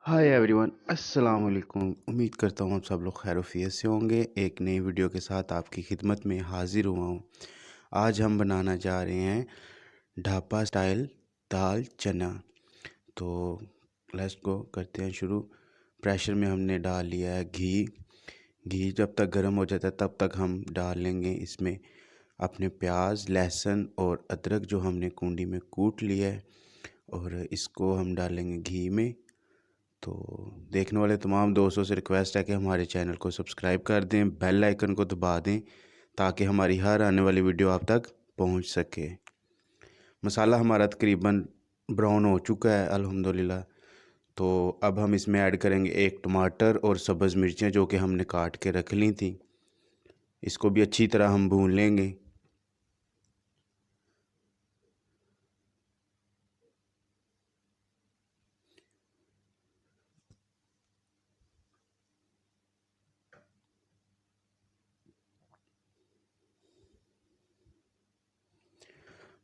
Hi everyone, अस्सलाम वालेकुम। उम्मीद करता हूँ आप सब लोग खैर से होंगे। एक नई वीडियो के साथ आपकी खिदमत में हाजिर हुआ हूँ। आज हम बनाना जा रहे हैं ढाबा स्टाइल दाल चना। तो लेट्स गो, करते हैं शुरू। प्रेशर में हमने डाल लिया है घी। घी जब तक गर्म हो जाता है तब तक हम डाल लेंगे इसमें अपने प्याज, लहसुन और अदरक जो हमने कूंडी में कूट लिया है, और इसको हम डालेंगे घी में। तो देखने वाले तमाम दोस्तों से रिक्वेस्ट है कि हमारे चैनल को सब्सक्राइब कर दें, बेल आइकन को दबा दें ताकि हमारी हर आने वाली वीडियो आप तक पहुंच सके। मसाला हमारा तकरीबन ब्राउन हो चुका है अल्हम्दुलिल्लाह। तो अब हम इसमें ऐड करेंगे एक टमाटर और सब्ज़ मिर्चें जो कि हमने काट के रख ली थी। इसको भी अच्छी तरह हम भून लेंगे।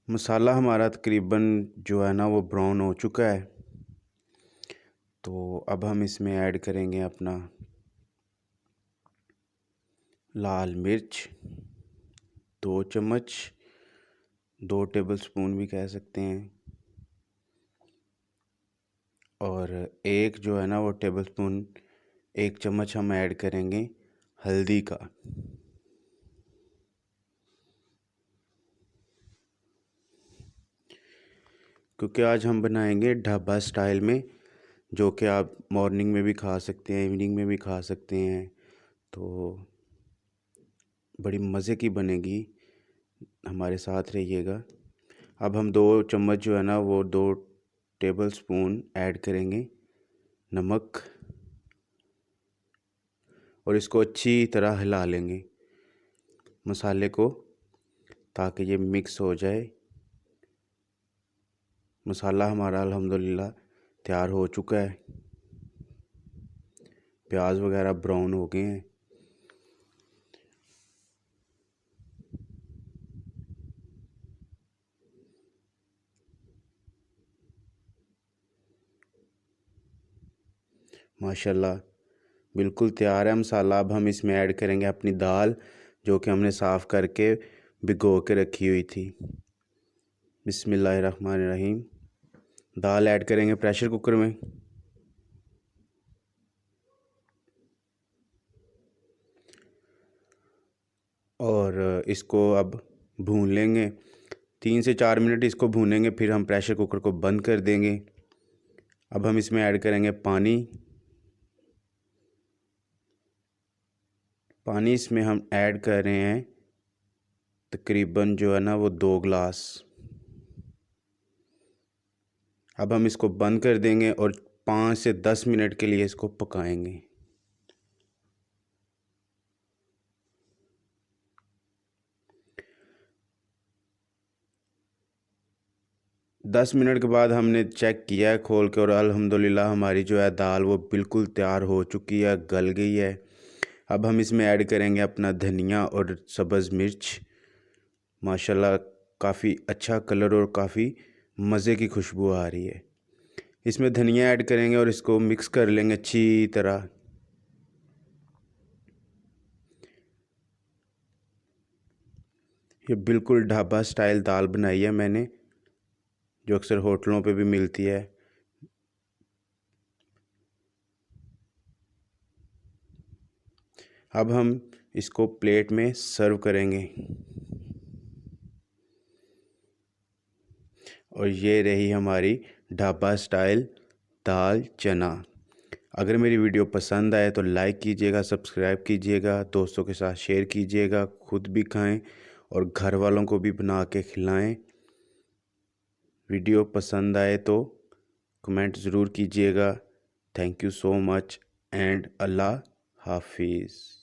मसाला हमारा तकरीबन जो है ना वो ब्राउन हो चुका है। तो अब हम इसमें ऐड करेंगे अपना लाल मिर्च 2 चम्मच, 2 टेबलस्पून भी कह सकते हैं, और एक जो है ना वो टेबलस्पून 1 चम्मच हम ऐड करेंगे हल्दी का। क्योंकि आज हम बनाएंगे ढाबा स्टाइल में, जो कि आप मॉर्निंग में भी खा सकते हैं, इवनिंग में भी खा सकते हैं। तो बड़ी मज़े की बनेगी, हमारे साथ रहिएगा। अब हम 2 चम्मच जो है ना वो 2 टेबलस्पून ऐड करेंगे नमक, और इसको अच्छी तरह हिला लेंगे मसाले को ताकि ये मिक्स हो जाए। मसाला हमारा अल्हम्दुलिल्लाह तैयार हो चुका है। प्याज वगैरह ब्राउन हो गए हैं। माशाल्लाह बिल्कुल तैयार है मसाला। अब हम इसमें ऐड करेंगे अपनी दाल जो कि हमने साफ़ करके भिगो के रखी हुई थी। बिस्मिल्लाहिर्रहमानिर्रहीम। दाल ऐड करेंगे प्रेशर कुकर में। और इसको अब भून लेंगे 3 से 4 मिनट इसको भूनेंगे, फिर हम प्रेशर कुकर को बंद कर देंगे। अब हम इसमें ऐड करेंगे पानी। पानी इसमें हम ऐड कर रहे हैं तकरीबन जो है ना वो 2 गिलास। अब हम इसको बंद कर देंगे और 5 से 10 मिनट के लिए इसको पकाएंगे। 10 मिनट के बाद हमने चेक किया है खोल के, और अल्हम्दुलिल्लाह हमारी जो है दाल वो बिल्कुल तैयार हो चुकी है, गल गई है। अब हम इसमें ऐड करेंगे अपना धनिया और सब्ज़ मिर्च। माशाल्लाह काफ़ी अच्छा कलर और काफ़ी मज़े की खुशबू आ रही है। इसमें धनिया ऐड करेंगे और इसको मिक्स कर लेंगे अच्छी तरह। ये बिल्कुल ढाबा स्टाइल दाल बनाई है मैंने, जो अक्सर होटलों पे भी मिलती है। अब हम इसको प्लेट में सर्व करेंगे, और ये रही हमारी ढाबा स्टाइल दाल चना। अगर मेरी वीडियो पसंद आए तो लाइक कीजिएगा, सब्सक्राइब कीजिएगा, दोस्तों के साथ शेयर कीजिएगा, खुद भी खाएं और घर वालों को भी बना के खिलाएं। वीडियो पसंद आए तो कमेंट ज़रूर कीजिएगा। Thank you so much and अल्लाह हाफिज़।